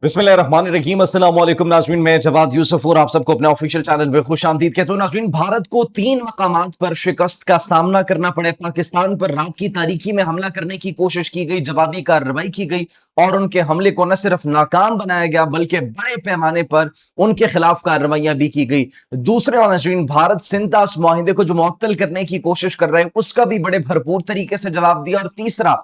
बिस्मिल्लाहिर्रहमानिर्रहीम। अस्सलाम वालेकुम नाज़रीन, मैं जवाद यूसुफ और आप सबको अपने ऑफिशियल चैनल में खुशामदीद कहता हूं। नाज़रीन, भारत को 3 मकामात पर शिकस्त का सामना करना पड़े। पाकिस्तान पर रात की तारीकी में हमला करने की कोशिश की गई, जवाबी कार्रवाई की गई और उनके हमले को न सिर्फ नाकाम बनाया गया बल्कि बड़े पैमाने पर उनके खिलाफ कार्रवाइयां भी की गई। दूसरे नाज़रीन, भारत सिंतास मुआहिदे को जो मुअत्तल करने की कोशिश कर रहे हैं उसका भी बड़े भरपूर तरीके से जवाब दिया। और तीसरा,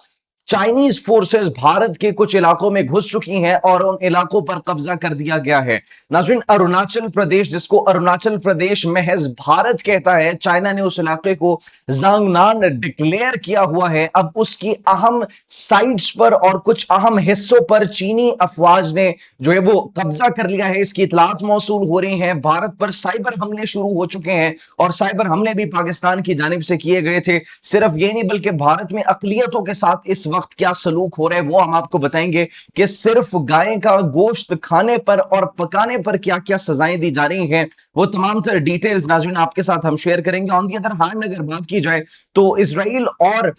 चाइनीज फोर्सेस भारत के कुछ इलाकों में घुस चुकी हैं और उन इलाकों पर कब्जा कर दिया गया है। नाज़रीन, अरुणाचल प्रदेश, जिसको अरुणाचल प्रदेश महज भारत कहता है, चाइना ने उस इलाके को जांगनान डिक्लेयर किया हुआ है। अब उसकी अहम साइट्स पर और कुछ अहम हिस्सों पर चीनी अफवाज ने जो है वो कब्जा कर लिया है। इसकी इतलात मौसूल हो रही हैं। भारत पर साइबर हमले शुरू हो चुके हैं और साइबर हमले भी पाकिस्तान की जानिब से किए गए थे। सिर्फ ये नहीं बल्कि भारत में अकलियतों के साथ इस वक्त क्या सलूक हो रहा है वो हम आपको बताएंगे कि सिर्फ गाय का गोश्त खाने पर और पकाने पर क्या क्या सजाएं दी जा रही हैं। वो तमाम तरह डिटेल्स नाज़रीन आपके साथ हम शेयर करेंगे। ऑन दी अदर हैंड अगर बात की जाए तो इजराइल और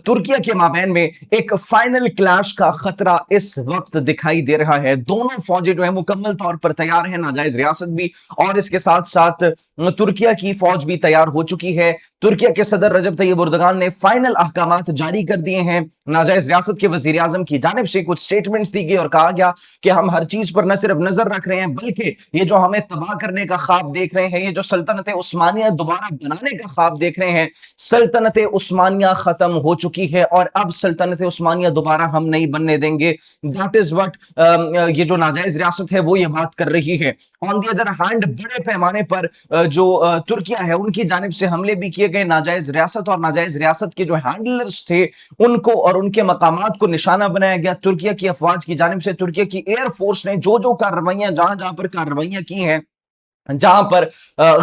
तुर्किया के माबैन में एक फाइनल क्लैश का खतरा इस वक्त दिखाई दे रहा है। दोनों फौजें जो है मुकम्मल तौर पर तैयार हैं, नाजायज रियासत भी और इसके साथ साथ तुर्किया की फौज भी तैयार हो चुकी है। तुर्किया के सदर रजब तैयब एर्दोगान ने फाइनल अहकामात जारी कर दिए हैं। नाजायज रियासत के वजीर आजम की जानिब से कुछ स्टेटमेंट्स दी गई और कहा गया कि हम हर चीज पर न सिर्फ नजर रख रहे हैं बल्कि ये जो हमें तबाह करने का ख्वाब देख रहे हैं, ये जो सल्तनत उस्मानिया दोबारा बनाने का ख्वाब देख रहे हैं, सल्तनत उस्मानिया खत्म हो चुकी है और अब सल्तनत उस्मानिया दोबारा हम नहीं बनने देंगे। दैट इज व्हाट ये जो नाजायज रियासत है वो ये बात कर रही है। ऑन दी अदर हैंड बड़े पैमाने पर जो तुर्किया है उनकी जानिब से हमले भी किए गए। नाजायज रियासत और नाजायज रियासत के जो हैंडलर्स थे उनको और उनके मकामात को निशाना बनाया गया। तुर्किया की अफवाज की जानिब से तुर्किया की एयरफोर्स ने जो जो कार्रवाइयां जहां जहां पर कार्रवाइयां की हैं, जहां पर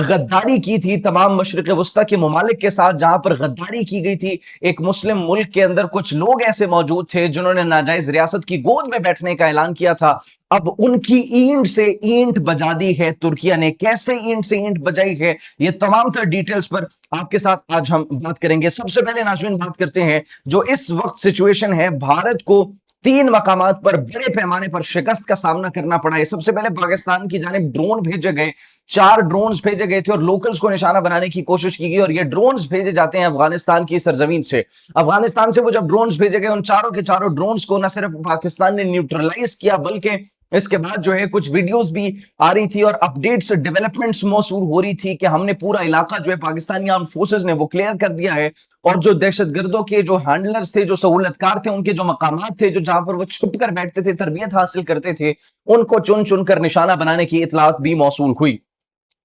गद्दारी की थी तमाम मशरिक वस्ता के ममालिक के साथ, जहां पर गद्दारी की गई थी, एक मुस्लिम मुल्क के अंदर कुछ लोग ऐसे मौजूद थे जिन्होंने नाजायज रियासत की गोद में बैठने का ऐलान किया था। अब उनकी ईंट से ईंट बजा दी है तुर्किया ने। कैसे ईंट से ईंट बजाई है, ये तमाम तरह डिटेल्स पर आपके साथ आज हम बात करेंगे। सबसे पहले नाज़रीन बात करते हैं जो इस वक्त सिचुएशन है। भारत को 3 मकामात पर बड़े पैमाने पर शिकस्त का सामना करना पड़ा है। सबसे पहले पाकिस्तान की जानिब ड्रोन भेजे गए, 4 ड्रोन्स भेजे गए थे और लोकल्स को निशाना बनाने की कोशिश की गई और ये ड्रोन्स भेजे जाते हैं अफगानिस्तान की सरजमीन से। अफगानिस्तान से वो जब ड्रोन्स भेजे गए, उन चारों के चारों ड्रोन्स को न सिर्फ पाकिस्तान ने न्यूट्रलाइज किया बल्कि इसके बाद जो है कुछ वीडियोस भी आ रही थी और अपडेट्स डेवलपमेंट्स मौसूल हो रही थी कि हमने पूरा इलाका जो है पाकिस्तानी आर्म फोर्सेस ने वो क्लियर कर दिया है और जो दहशतगर्दों के जो हैंडलर्स थे, जो सहूलतकार थे, उनके जो मकामात थे, जो जहां पर वो छुप कर बैठते थे, तरबियत हासिल करते थे, उनको चुन चुनकर निशाना बनाने की इतलात भी मौसूल हुई।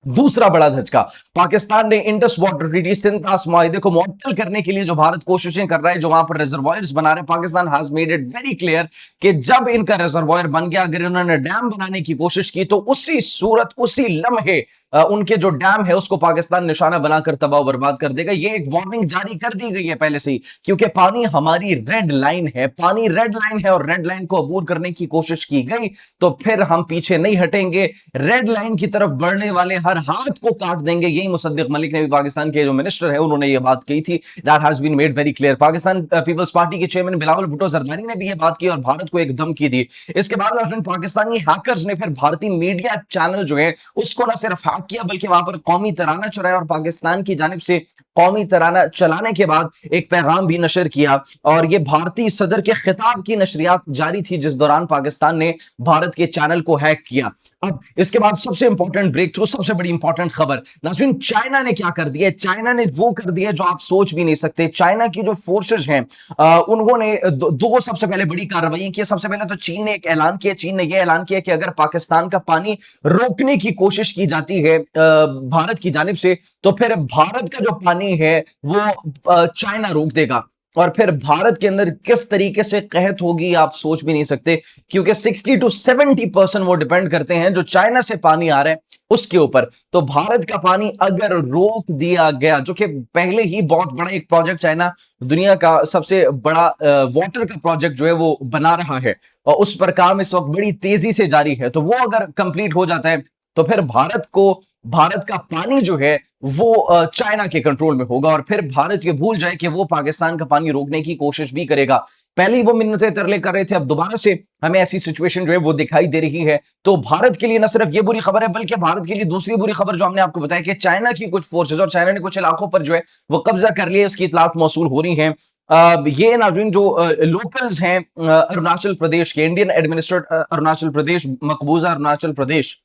दूसरा बड़ा धचका, पाकिस्तान ने इंडस वाटर ट्रीटी सिंतास मुआहिदे को मुअत्तल करने के लिए जो भारत कोशिशें कर रहा है, जो वहां पर रिजर्वायर्स बना रहे हैं, Pakistan has made it very clear कि जब इनका रिजर्वायर बन गया, अगर इन्होंने डैम बनाने की कोशिश की तो उसी सूरत उसी लम्हे उनके जो डैम है उसको पाकिस्तान निशाना बनाकर तबाह बर्बाद कर देगा। ये एक वार्निंग जारी कर दी गई है पहले से ही, क्योंकि पानी हमारी रेड लाइन है, पानी रेड लाइन है और रेड लाइन को अबूर करने की कोशिश की गई तो फिर हम पीछे नहीं हटेंगे। रेड लाइन की तरफ बढ़ने वाले हर हाथ को काट देंगे। यही मुसद्दिक मलिक ने भी, पाकिस्तान के जो मिनिस्टर है, उन्होंने ये बात कही थी। That has been made very clear. Pakistan Peoples Party के चेयरमैन बिलावल भुट्टो जरदारी ने भी ये बात की और भारत को एक धमकी दी। इसके बाद पाकिस्तानी हैकर्स ने फिर भारतीय मीडिया चैनल जो है उसको न सिर्फ हैक किया बल्कि वहां पर कौमी तराना चलाया और पाकिस्तान की जानिब से कौमी तराना चलाने के बाद एक पैगाम भी नशर किया और ये भारतीय सदर के खिताब की नशरियात जारी थी जिस दौरान पाकिस्तान ने भारत के चैनल को हैक किया। अब इसके बाद सबसे इंपॉर्टेंट ब्रेक थ्रू, सबसे बड़ी इंपॉर्टेंट खबर नाज़रीन, चाइना ने क्या कर दिया। चाइना ने वो कर दिया जो आप सोच भी नहीं सकते। चाइना की जो फोर्सेज हैं उन्होंने दो सबसे पहले बड़ी कार्रवाई की। सबसे पहले तो चीन ने एक ऐलान किया, चीन ने यह ऐलान किया कि अगर पाकिस्तान का पानी रोकने की कोशिश की जाती है भारत की जानिब से तो फिर भारत का जो पानी है वो चाइना रोक देगा और फिर भारत के अंदर किस तरीके से कहत होगी आप सोच भी नहीं सकते, क्योंकि 60 to 70% वो डिपेंड करते हैं जो चाइना से पानी आ रहा है उसके ऊपर। तो भारत का पानी अगर रोक दिया गया, जो कि पहले ही बहुत बड़ा एक प्रोजेक्ट, चाइना दुनिया का सबसे बड़ा वाटर का प्रोजेक्ट जो है वो बना रहा है और उस पर काम इस वक्त बड़ी तेजी से जारी है, तो वो अगर कंप्लीट हो जाता है तो फिर भारत का पानी जो है वो चाइना के कंट्रोल में होगा और फिर भारत ये भूल जाए कि वो पाकिस्तान का पानी रोकने की कोशिश भी करेगा। पहले ही वो मिन्नतें तरले कर रहे थे, अब दोबारा से हमें ऐसी सिचुएशन जो है वो दिखाई दे रही है। तो भारत के लिए न सिर्फ ये बुरी खबर है, बल्कि भारत के लिए दूसरी बुरी खबर जो हमने आपको बताया कि चाइना की कुछ फोर्सेस और चाइना ने कुछ इलाकों पर जो है वो कब्जा कर लिया, उसकी इतलात मौसूल हो रही हैं। ये नाज़रीन जो लोकल्स हैं अरुणाचल प्रदेश के, इंडियन एडमिनिस्ट्रेट अरुणाचल प्रदेश, मकबूजा अरुणाचल प्रदेश,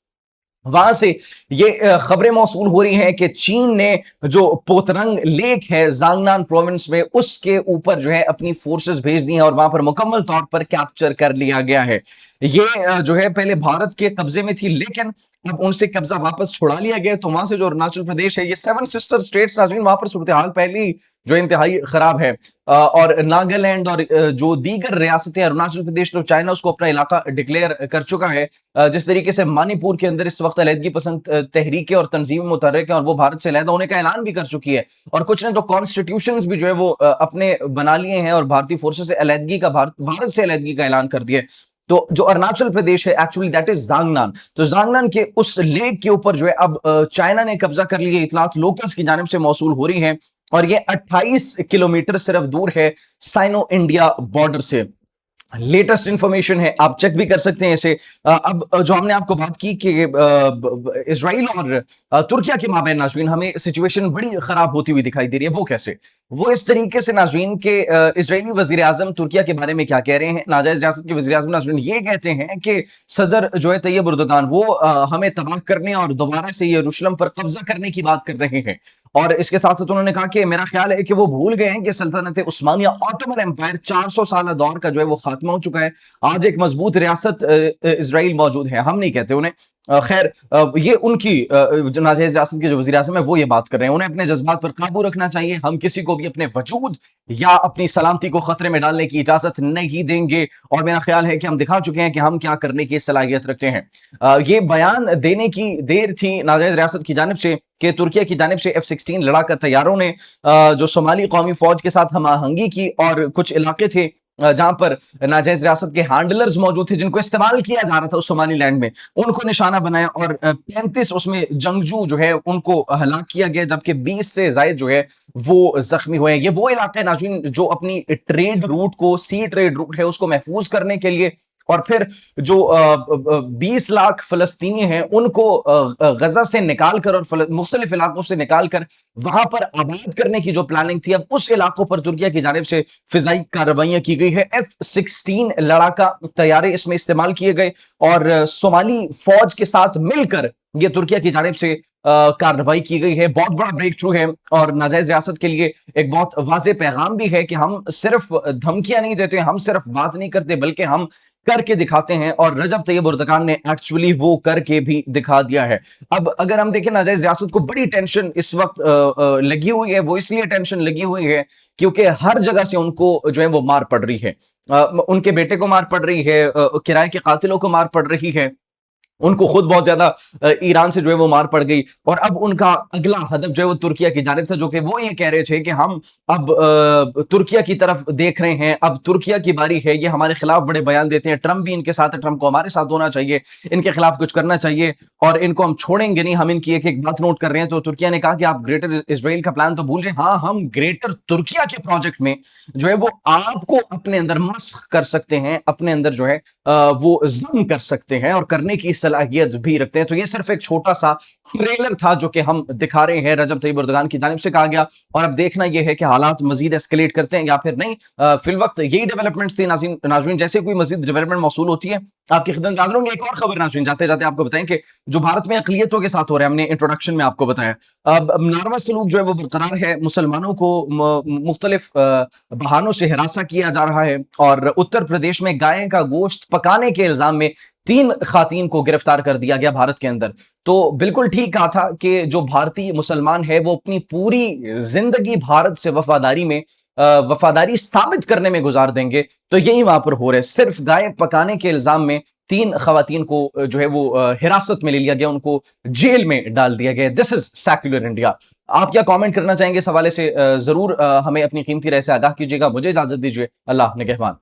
वहां से ये खबरें मौसूल हो रही हैं कि चीन ने जो पोतरंग लेक है जांगनान प्रोविंस में, उसके ऊपर जो है अपनी फोर्सेस भेज दी हैं और वहां पर मुकम्मल तौर पर कैप्चर कर लिया गया है। ये जो है पहले भारत के कब्जे में थी, लेकिन अब उनसे कब्जा वापस छुड़ा लिया गया। तो वहां से जो अरुणाचल प्रदेश है, ये सेवन सिस्टर स्टेट्स नाज़रीन, वहां पर सूरत हाल पहले ही जो इंतहाई खराब है। और नागालैंड और जो दीगर रियासतें, अरुणाचल प्रदेश तो चाइना उसको अपना इलाका डिक्लेयर कर चुका है। जिस तरीके से मणिपुर के अंदर इस वक्त अलहदगी पसंद तहरीकें और तंजीमें मुतहर्रिक हैं और वो भारत से अलहदा होने का ऐलान भी कर चुकी है, और कुछ ने तो कॉन्स्टिट्यूशंस भी जो है वो अपने बना लिए हैं और भारतीय फोर्सेस से अलहदगी का, भारत से अलहदगी का ऐलान कर दिया। तो जो अरुणाचल प्रदेश है एक्चुअली दैट इज जांगनान, तो जांगनान के उस लेक के ऊपर जो है अब चाइना ने कब्जा कर लिया, इतलात लोकल्स की जानिब से मौसूल हो रही है। और ये 28 किलोमीटर सिर्फ दूर है साइनो इंडिया बॉर्डर से। लेटेस्ट इंफॉर्मेशन है, आप चेक भी कर सकते हैं इसे। अब जो हमने आपको बात की कि इजराइल और तुर्किया के माबैन नाज़रीन हमें सिचुएशन बड़ी खराब होती हुई दिखाई दे रही है। वो कैसे? वो इस तरीके से नाज़रीन के इजरायली वजीर आजम तुर्किया के बारे में क्या कह रहे हैं। नाजायज रियासत के वजीर आजम नाज़रीन ये कहते हैं कि सदर जो है तैयब उर्दुगान वो हमें तबाह करने और दोबारा से यरूशलेम पर कब्जा करने की बात कर रहे हैं। और इसके साथ साथ उन्होंने कहा कि मेरा ख्याल है कि वो भूल गए हैं कि सल्तनत उस्मानिया ऑटोमन एम्पायर 400 साल दौर का जो है वो खात्मा हो चुका है। आज एक मजबूत रियासत इजराइल मौजूद है, हम नहीं कहते उन्हें। खैर ये उनकी जो नाजायज रियासत के जो वज़ीर आज़म है वो ये बात कर रहे हैं। उन्हें अपने जज्बात पर काबू रखना चाहिए। हम किसी को भी अपने वजूद या अपनी सलामती को खतरे में डालने की इजाजत नहीं देंगे, और मेरा ख्याल है कि हम दिखा चुके हैं कि हम क्या करने की सलाहियत रखते हैं। ये बयान देने की देर थी नाजायज रियासत की जानिब से कि तुर्किया की जानिब से F-16 लड़ाकर तैयारों ने जो सोमाली कौमी फौज के साथ हमआहंगी की, और कुछ इलाके थे जहां पर नाजायज रियासत के हैंडलर्स मौजूद थे जिनको इस्तेमाल किया जा रहा था उस सोमाली लैंड में, उनको निशाना बनाया और 35 उसमें जंगजू जो है उनको हलाक किया गया, जबकि 20 से ज्यादा जो है वो जख्मी हुए। ये वो इलाका है नाज़रीन जो अपनी ट्रेड रूट को, सी ट्रेड रूट है, उसको महफूज करने के लिए, और फिर जो 20 लाख फलस्तीनी हैं उनको गजा से निकालकर और मुख्तलिफ इलाकों से निकालकर वहां पर आबाद करने की जो प्लानिंग थी, अब उस इलाकों पर तुर्किया की जानिब से फिजाई कार्रवाइयां की गई है। F-16 लड़ाका तैयारे इसमें इस्तेमाल किए गए और सोमाली फौज के साथ मिलकर ये तुर्किया की जानिब से कार्रवाई की गई है। बहुत बड़ा ब्रेक थ्रू है और नाजायज रियासत के लिए एक बहुत वाज़ेह पैगाम भी है कि हम सिर्फ धमकियां नहीं देते, हम सिर्फ बात नहीं करते, बल्कि हम करके दिखाते हैं। और रजब तैयब उर्दुगान ने एक्चुअली वो करके भी दिखा दिया है। अब अगर हम देखें, नाजायज रियासत को बड़ी टेंशन इस वक्त लगी हुई है। वो इसलिए टेंशन लगी हुई है क्योंकि हर जगह से उनको जो है वो मार पड़ रही है। उनके बेटे को मार पड़ रही है, किराए के कातिलों को मार पड़ रही है, उनको खुद बहुत ज्यादा ईरान से जो है वो मार पड़ गई, और अब उनका अगला हदफ जो है वो तुर्किया की जानिब था, जो कि वो ये कह रहे थे कि हम अब तुर्किया की तरफ देख रहे हैं, अब तुर्किया की बारी है, ये हमारे खिलाफ बड़े बयान देते हैं, ट्रंप भी इनके साथ है, ट्रंप को हमारे साथ होना चाहिए, इनके खिलाफ कुछ करना चाहिए और इनको हम छोड़ेंगे नहीं, हम इनकी एक एक बात नोट कर रहे हैं। तो तुर्किया ने कहा कि आप ग्रेटर इजराइल का प्लान तो भूल जाए, हाँ हम ग्रेटर तुर्किया के प्रोजेक्ट में जो है वो आपको अपने अंदर मस्ख कर सकते हैं, अपने अंदर जो है वो जम कर सकते हैं और करने की सलाहियत भी रखते हैं। तो ये सिर्फ एक छोटा सा ट्रेलर था जो कि हम दिखा रहे हैं, रजब तैयब उर्दुगान की जानिब से कहा गया, और अब देखना यह है कि हालात मजीद एस्केलेट करते हैं या फिर नहीं। फिल वक्त यही डेवलपमेंट्स थी नाज़रीन। जैसे कोई मजीद डेवलपमेंट मौसूल होती है आपकी खिदमत में हाजिर होंगे। एक और खबर नाज़रीन जाते जाते आपको बताएं कि जो भारत में अक़लियतों के साथ हो रहा है, हमने इंट्रोडक्शन में आपको बताया, अब नारवा सलूक जो है वो बरकरार है, मुसलमानों को मुख्तलिफ बहानों से हिरासा किया जा रहा है, और उत्तर प्रदेश में गाय का गोश्त पकाने के इल्जाम में 3 खातीन को गिरफ्तार कर दिया गया भारत के अंदर। तो बिल्कुल ठीक कहा था कि जो भारतीय मुसलमान है वो अपनी पूरी जिंदगी भारत से वफादारी साबित करने में गुजार देंगे, तो यही वहां पर हो रहा है। सिर्फ गाय पकाने के इल्जाम में 3 खवातीन को जो है वो हिरासत में ले लिया गया, उनको जेल में डाल दिया गया। This is secular India. आप क्या कमेंट करना चाहेंगे इस हवाले से? जरूर हमें अपनी कीमती राय से आगाह कीजिएगा। मुझे इजाजत दीजिए। अल्लाह निगहबान।